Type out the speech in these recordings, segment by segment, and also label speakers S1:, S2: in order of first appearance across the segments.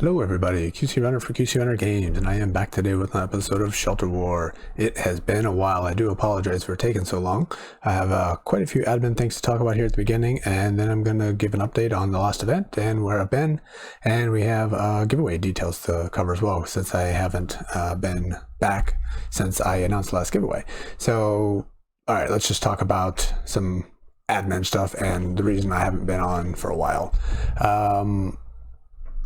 S1: Hello everybody, QC Runner for QC Runner Games, and I am back today with an episode of Shelter War. It has been a while. I do apologize for taking so long. I have quite a few admin things to talk about here at the beginning, and then I'm going to give an update on the last event and where I've been, and we have giveaway details to cover as well, since I haven't been back since I announced the last giveaway. So, alright, let's just talk about some admin stuff and the reason I haven't been on for a while.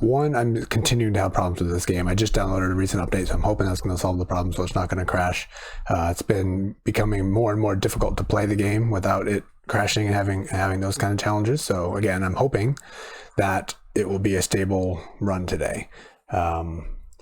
S1: One, I'm continuing to have problems with this game. I just downloaded a recent update, so I'm hoping that's going to solve the problem so it's not going to crash. It's been becoming more and more difficult to play the game without it crashing and having those kind of challenges. So again, I'm hoping that it will be a stable run today.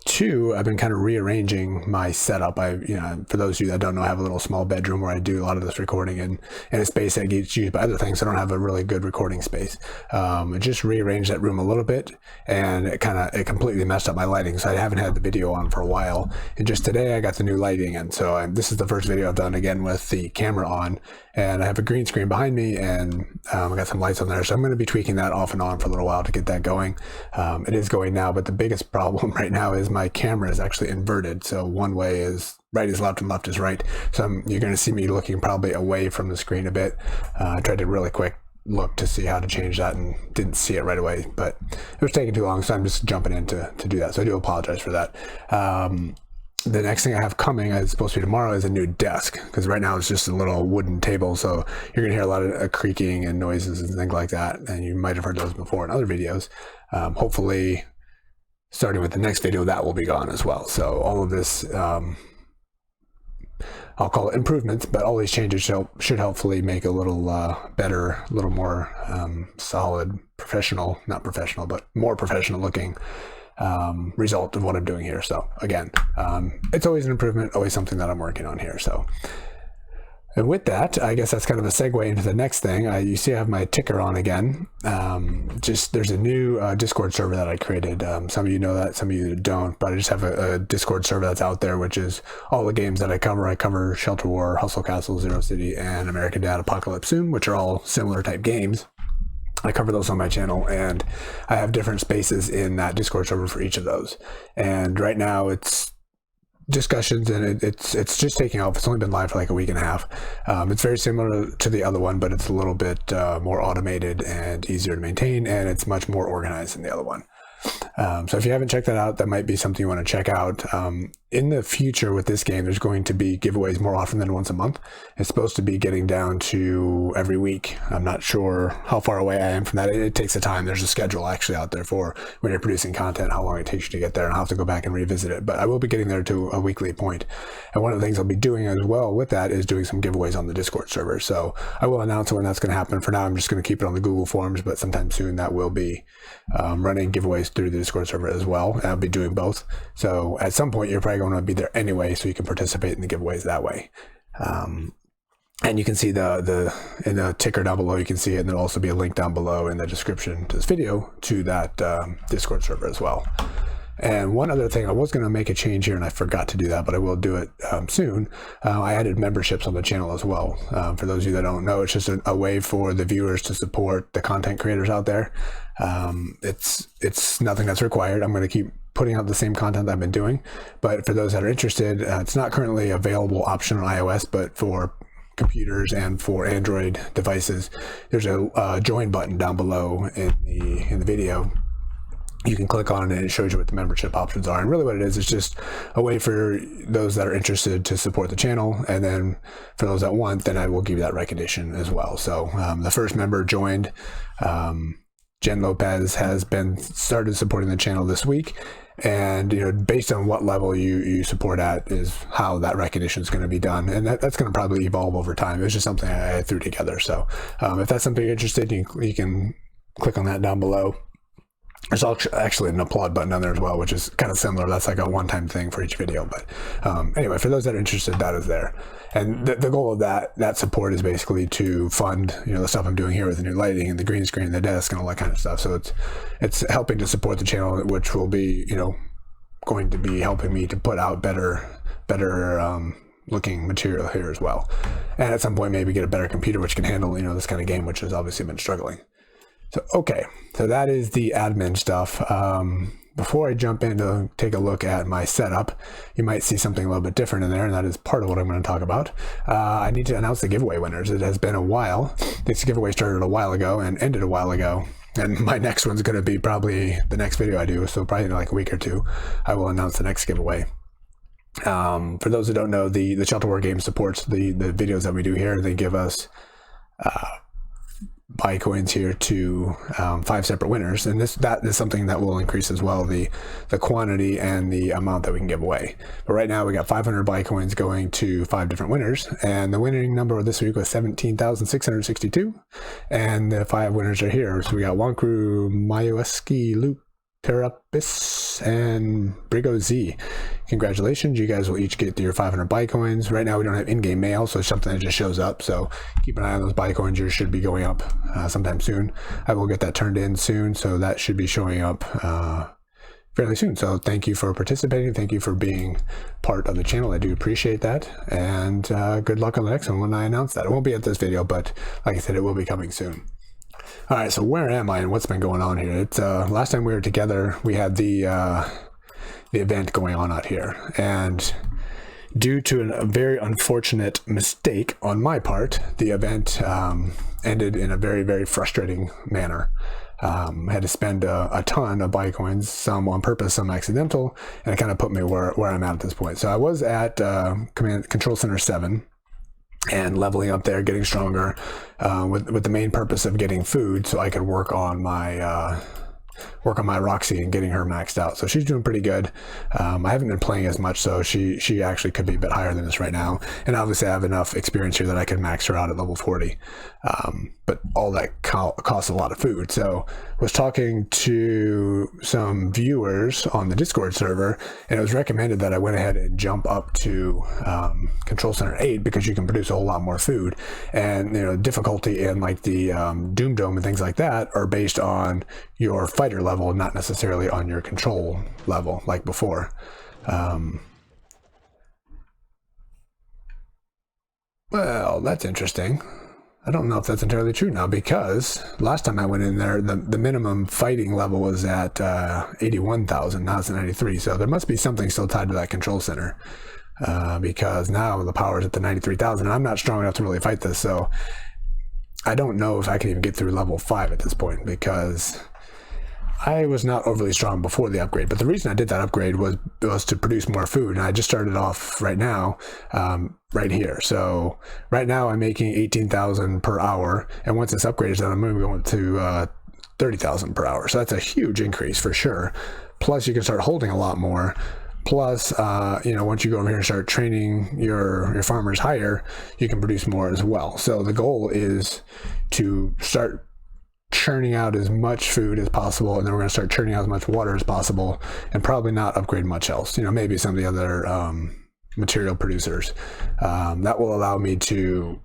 S1: Two, I've been kind of rearranging my setup. For those of you that don't know, I have a little small bedroom where I do a lot of this recording in a space that gets used by other things. So I don't have a really good recording space. I just rearranged that room a little bit, and it completely messed up my lighting. So I haven't had the video on for a while. And just today I got the new lighting in. So this is the first video I've done again with the camera on, and I have a green screen behind me, and I got some lights on there. So I'm going to be tweaking that off and on for a little while to get that going. It is going now, but the biggest problem right now is my camera is actually inverted. So one way is right is left and left is right. So you're going to see me looking probably away from the screen a bit. I tried to really quick look to see how to change that and didn't see it right away, but it was taking too long. So I'm just jumping in to do that. So I do apologize for that. The next thing I have coming, is supposed to be tomorrow, is a new desk, because right now it's just a little wooden table, so you're gonna hear a lot of creaking and noises and things like that, and you might have heard those before in other videos. Hopefully starting with the next video, that will be gone as well. So all of this, I'll call it improvements, but all these changes should hopefully make a little better, a little more solid, not professional, but more professional looking result of what I'm doing here. So again, it's always an improvement, always something that I'm working on here. So, and with that, I guess that's kind of a segue into the next thing. You see I have my ticker on again. There's a new Discord server that I created. Some of you know that, some of you don't, but I just have a Discord server that's out there, which is all the games that I cover. I cover Shelter War, Hustle Castle, Zero City, and American Dad Apocalypse Soon, which are all similar type games. I cover those on my channel, and I have different spaces in that Discord server for each of those. And right now it's discussions, and it's just taking off. It's only been live for like a week and a half. It's very similar to the other one, but it's a little bit more automated and easier to maintain, and it's much more organized than the other one. So if you haven't checked that out, that might be something you want to check out. In the future with this game, there's going to be giveaways more often than once a month. It's supposed to be getting down to every week. I'm not sure how far away I am from that. It takes a time. There's a schedule actually out there for when you're producing content, how long it takes you to get there, and I'll have to go back and revisit it. But I will be getting there to a weekly point. And one of the things I'll be doing as well with that is doing some giveaways on the Discord server. So I will announce when that's going to happen. For now, I'm just going to keep it on the Google Forms, but sometime soon that will be running giveaways through the Discord server as well. I'll be doing both. So at some point, you're probably going to be there anyway, so you can participate in the giveaways that way. And you can see in the ticker down below, you can see it, and there'll also be a link down below in the description to this video to that Discord server as well. And one other thing, I was going to make a change here and I forgot to do that, but I will do it soon. I added memberships on the channel as well. For those of you that don't know, it's just a way for the viewers to support the content creators out there. It's nothing that's required. I'm going to keep putting out the same content I've been doing, but for those that are interested, it's not currently available option on iOS, but for computers and for Android devices, there's a join button down below in the video. You can click on it and it shows you what the membership options are. And really what it is just a way for those that are interested to support the channel. And then for those that want, then I will give you that recognition as well. So the first member joined, Jen Lopez, has been started supporting the channel this week. And based on what level you support at is how that recognition is going to be done, and that's going to probably evolve over time. It's just something I threw together. So if that's something you're interested in, you can click on that down below. There's actually an applaud button down there as well, which is kind of similar. That's like a one-time thing for each video. But anyway, for those that are interested, that is there. And the goal of that support is basically to fund the stuff I'm doing here with the new lighting and the green screen and the desk and all that kind of stuff. So it's helping to support the channel, which will be going to be helping me to put out better looking material here as well. And at some point maybe get a better computer which can handle this kind of game, which has obviously been struggling. So, okay, so that is the admin stuff. before I jump in to take a look at my setup, you might see something a little bit different in there, and that is part of what I'm going to talk about. I need to announce the giveaway winners. It has been a while. This giveaway started a while ago and ended a while ago, and my next one's going to be probably the next video I do, so probably in like a week or two, I will announce the next giveaway. For those who don't know, the Shelter War game supports the videos that we do here. They give us buy coins here to 5 separate winners, and that is something that will increase as well, the quantity and the amount that we can give away. But right now we got 500 buy coins going to 5 different winners, and the winning number this week was 17,662, and the 5 winners are here. So we got Wankru, Mayoeski, Luke, Terapis, and Brigo Z. Congratulations, you guys will each get your 500 buy coins. Right now we don't have in-game mail, so it's something that just shows up, so keep an eye on those buy coins. Yours should be going up sometime soon. I will get that turned in soon, so that should be showing up fairly soon. So thank you for participating, thank you for being part of the channel. I do appreciate that, and good luck on the next one when I announce that. It won't be at this video, but like I said, it will be coming soon. All right, so where am I and what's been going on here? It's last time we were together, we had the event going on out here, and due to a very unfortunate mistake on my part, the event ended in a very, very frustrating manner. I had to spend a ton of buy coins, some on purpose, some accidental, and it kind of put me where I'm at this point. So I was at Control Center 7. And leveling up there, getting stronger, with the main purpose of getting food, so I could work on my Roxy and getting her maxed out. So she's doing pretty good. I haven't been playing as much, so she actually could be a bit higher than this right now. And obviously I have enough experience here that I can max her out at level 40. But all that costs a lot of food. So I was talking to some viewers on the Discord server, and it was recommended that I went ahead and jump up to Control Center 8 because you can produce a whole lot more food. And you know, difficulty in like the Doom Dome and things like that are based on your fighter level, not necessarily on your control level like before. Well, that's interesting. I don't know if that's entirely true now, because last time I went in there, the minimum fighting level was at 81,000, now it's at 93, so there must be something still tied to that control center, because now the power is at the 93,000, and I'm not strong enough to really fight this, so I don't know if I can even get through level 5 at this point, because I was not overly strong before the upgrade. But the reason I did that upgrade was to produce more food, and I just started off right now, right here. So right now I'm making 18,000 per hour, and once this upgrade is done, I'm going to go to 30,000 per hour. So that's a huge increase for sure. Plus you can start holding a lot more. Plus, you know, once you go over here and start training your farmers higher, you can produce more as well. So the goal is to start churning out as much food as possible, and then we're going to start churning out as much water as possible, and probably not upgrade much else. You know, maybe some of the other material producers. That will allow me to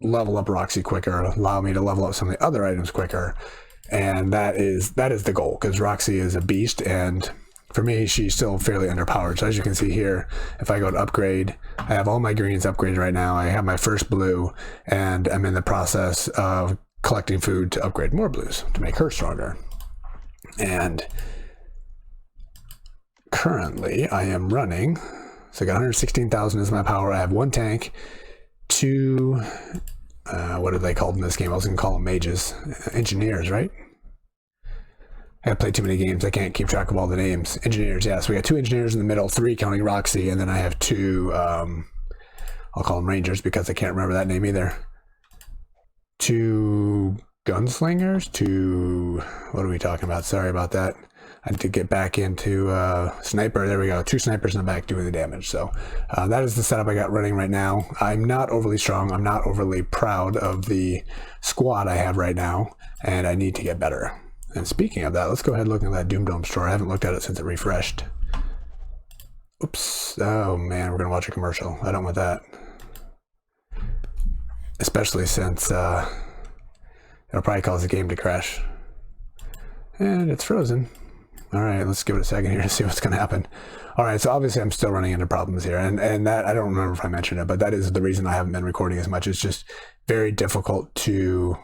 S1: level up Roxy quicker, allow me to level up some of the other items quicker, and that is the goal, because Roxy is a beast, and for me, she's still fairly underpowered. So as you can see here, if I go to upgrade, I have all my greens upgraded right now. I have my first blue, and I'm in the process of collecting food to upgrade more blues to make her stronger. And currently I am running, so I got 116,000 is my power. I have 1 tank, 2 what are they called in this game? I was gonna call them mages, engineers, right? I played too many games, I can't keep track of all the names. Engineers, yeah, so we got 2 engineers in the middle, 3 counting Roxy, and then I have 2 I'll call them rangers because I can't remember that name either. 2 gunslingers, 2, what are we talking about? Sorry about that. I need to get back into sniper. There we go. 2 snipers in the back doing the damage. So that is the setup I got running right now. I'm not overly strong. I'm not overly proud of the squad I have right now, and I need to get better. And speaking of that, let's go ahead and look at that Doom Dome store. I haven't looked at it since it refreshed. Oops. Oh man, we're gonna watch a commercial. I don't want that. Especially since it'll probably cause the game to crash. And it's frozen. Alright, let's give it a second here to see what's going to happen. Alright, so obviously I'm still running into problems here. And that, I don't remember if I mentioned it, but that is the reason I haven't been recording as much. It's just very difficult to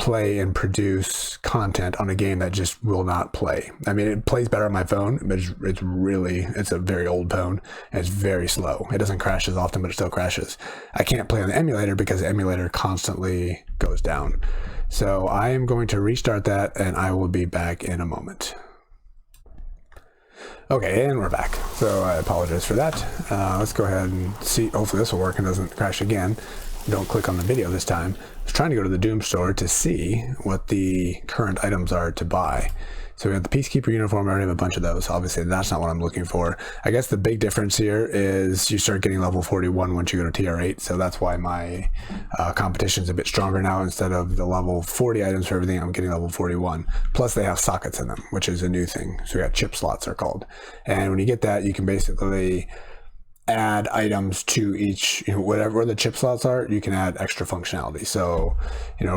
S1: play and produce content on a game that just will not play. I mean, it plays better on my phone, but it's a very old phone, and it's very slow. It doesn't crash as often, but it still crashes. I can't play on the emulator because the emulator constantly goes down. So I am going to restart that, and I will be back in a moment. Okay, and we're back. So I apologize for that. Let's go ahead and see. Hopefully this will work and doesn't crash again. Don't click on the video this time. I was trying to go to the Doom store to see what the current items are to buy. So we have the Peacekeeper uniform. I already have a bunch of those. Obviously, that's not what I'm looking for. I guess the big difference here is you start getting level 41 once you go to TR8. So that's why my competition's a bit stronger now. Instead of the level 40 items for everything, I'm getting level 41. Plus, they have sockets in them, which is a new thing. So we got chip slots, they're called. And when you get that, you can basically add items to each, whatever the chip slots are, you can add extra functionality. So,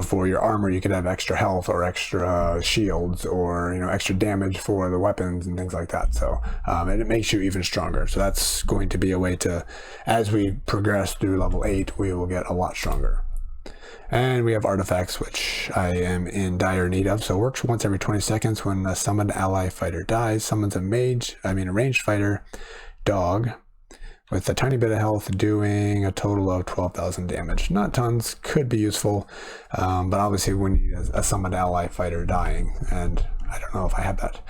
S1: for your armor, you could have extra health or extra shields or, extra damage for the weapons and things like that. So, and it makes you even stronger. So that's going to be a way to, as we progress through level 8, we will get a lot stronger. And we have artifacts, which I am in dire need of. So it works once every 20 seconds when a summoned ally fighter dies. Summons a ranged fighter dog with a tiny bit of health, doing a total of 12,000 damage. Not tons, could be useful, but obviously when you need a summoned ally fighter dying, and I don't know if I have that.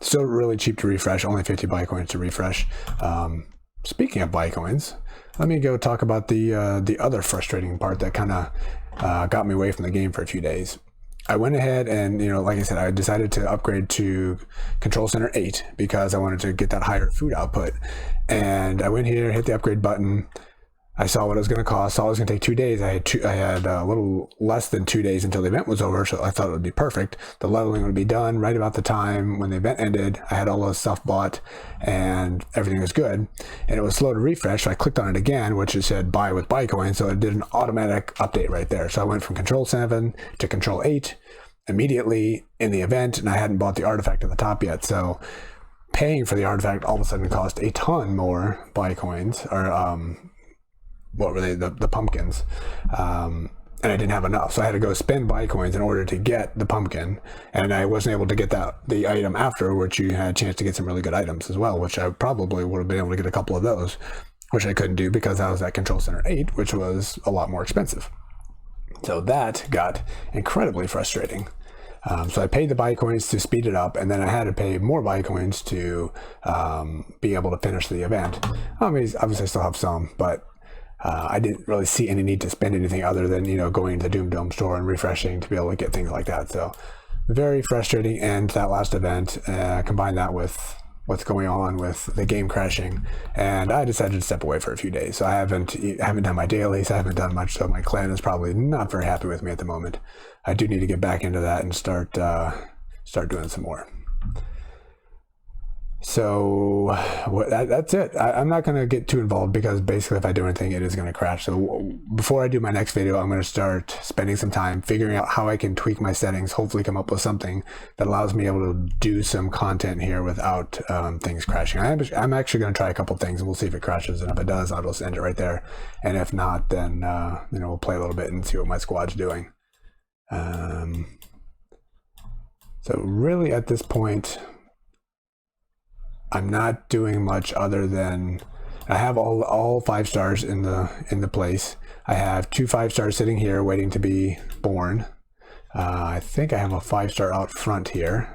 S1: Still really cheap to refresh, only 50 Bitcoins to refresh. Speaking of Bitcoins, let me go talk about the other frustrating part that kind of got me away from the game for a few days. I went ahead and, like I said, I decided to upgrade to Control Center 8 because I wanted to get that higher food output. And I went here, hit the upgrade button. I saw what it was going to cost. Saw it was going to take 2 days. I had a little less than 2 days until the event was over, so I thought it would be perfect. The leveling would be done right about the time when the event ended. I had all those stuff bought, and everything was good. And it was slow to refresh, so I clicked on it again, which it said buy with Bitcoin, so it did an automatic update right there. So I went from Control 7 to Control 8 immediately in the event, and I hadn't bought the artifact at the top yet, so paying for the artifact all of a sudden cost a ton more Bitcoins, or what were they, the pumpkins, and I didn't have enough, so I had to go spend Bitcoins in order to get the pumpkin, and I wasn't able to get the item after, which you had a chance to get some really good items as well, which I probably would have been able to get a couple of those, which I couldn't do because I was at Control Center 8, which was a lot more expensive. So that got incredibly frustrating. So I paid the Bitcoins to speed it up, and then I had to pay more Bitcoins to be able to finish the event. Obviously I still have some, but I didn't really see any need to spend anything other than, going to the Doom Dome store and refreshing to be able to get things like that. So very frustrating. And that last event, combine that with what's going on with the game crashing, and I decided to step away for a few days. So I haven't done my dailies, I haven't done much, so my clan is probably not very happy with me at the moment. I do need to get back into that and start doing some more. So that's it. I'm not going to get too involved because basically if I do anything, it is going to crash. So before I do my next video, I'm going to start spending some time figuring out how I can tweak my settings, hopefully come up with something that allows me able to do some content here without things crashing. I'm actually going to try a couple things and we'll see if it crashes. And if it does, I'll just end it right there. And if not, then we'll play a little bit and see what my squad's doing. So really at this point, I'm not doing much other than I have all 5 stars in the place. I have 2 5-stars sitting here waiting to be born. I think I have a 5-star out front here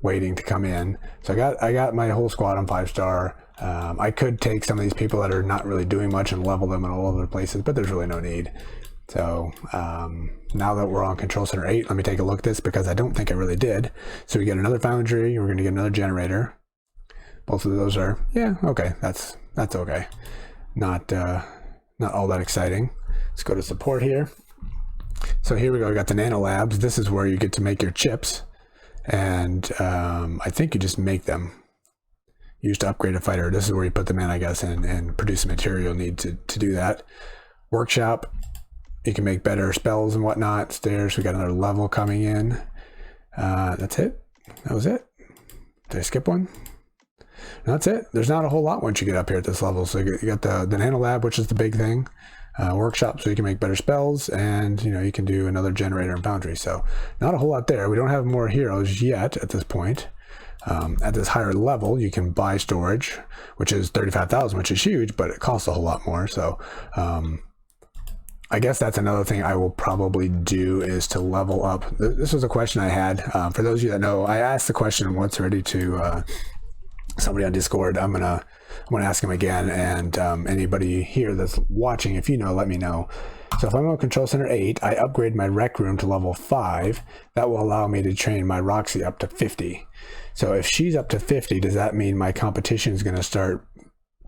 S1: waiting to come in. So I got my whole squad on 5-star. I could take some of these people that are not really doing much and level them in all other places, but there's really no need. So now that we're on Control Center 8, let me take a look at this because I don't think I really did. So we get another foundry, we're going to get another generator. Both of those are, yeah, okay, that's okay. Not all that exciting. Let's go to support here. So here we go, we got the Nano Labs. This is where you get to make your chips. And I think you just make them. Used to upgrade a fighter. This is where you put them in, I guess, and produce the material you need to do that. Workshop. You can make better spells and whatnot. Stairs, we got another level coming in. That's it. That was it. Did I skip one? No, that's it. There's not a whole lot once you get up here at this level. So you got the Nano Lab, which is the big thing. workshop so you can make better spells, and you can do another generator and foundry. So not a whole lot there. We don't have more heroes yet at this point. At this higher level, you can buy storage, which is 35,000, which is huge, but it costs a whole lot more. So I guess that's another thing I will probably do, is to level up. This was a question I had. For those of you that know, I asked the question once already to somebody on Discord. I'm gonna ask him again, and anybody here that's watching, if you know, let me know. So if I'm on Control Center 8, I upgrade my Rec Room to level 5. That will allow me to train my Roxy up to 50. So if she's up to 50, does that mean my competition is going to start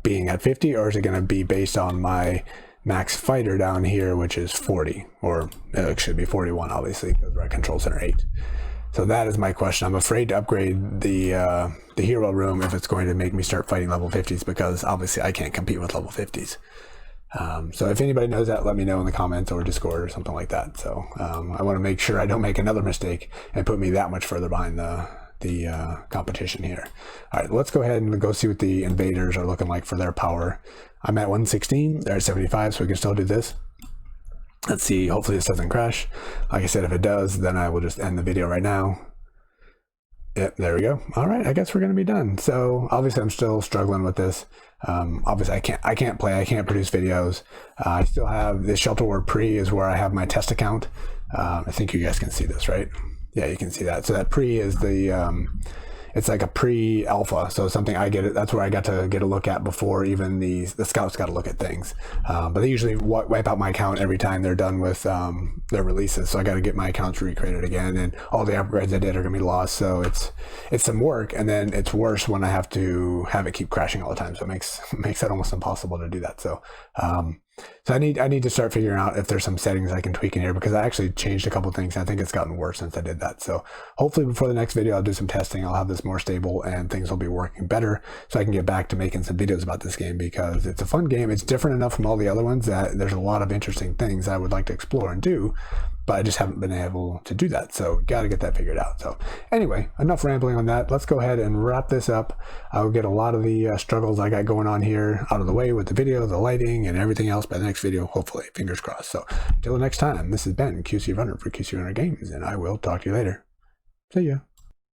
S1: being at 50, or is it going to be based on my max fighter down here, which is 40? Or it should be 41, obviously, because we're at Control Center 8. So that is my question. I'm afraid to upgrade the hero room if it's going to make me start fighting level 50s, because obviously I can't compete with level 50s. So if anybody knows that, let me know in the comments or Discord or something like that. So I want to make sure I don't make another mistake and put me that much further behind the competition here. All right, let's go ahead and go see what the invaders are looking like for their power. I'm at 116, they're at 75, so we can still do this. Let's see, hopefully this doesn't crash. Like I said, if it does, then I will just end the video right now. Yep, there we go. All right, I guess we're going to be done. So obviously I'm still struggling with this. Obviously I can't play, I can't produce videos. I still have this Shelter War Pre is where I have my test account. I think you guys can see this, right? Yeah, you can see that. So that Pre is the, it's like a pre-alpha. So something I get, that's where I got to get a look at before even the scouts got to look at things. But they usually wipe out my account every time they're done with their releases. So I got to get my accounts recreated again, and all the upgrades I did are gonna be lost. So it's some work, and then it's worse when I have to have it keep crashing all the time. So it makes it almost impossible to do that. So so I need to start figuring out if there's some settings I can tweak in here, because I actually changed a couple things, and I think it's gotten worse since I did that. So hopefully before the next video I'll do some testing, I'll have this more stable and things will be working better, so I can get back to making some videos about this game, because it's a fun game. It's different enough from all the other ones that there's a lot of interesting things I would like to explore and do, but I just haven't been able to do that. So got to get that figured out. So anyway, enough rambling on that. Let's go ahead and wrap this up. I'll get a lot of the struggles I got going on here out of the way with the video, the lighting, and everything else by the next video, hopefully. Fingers crossed. So until the next time, this has been QC Runner for QC Runner Games, and I will talk to you later. See ya.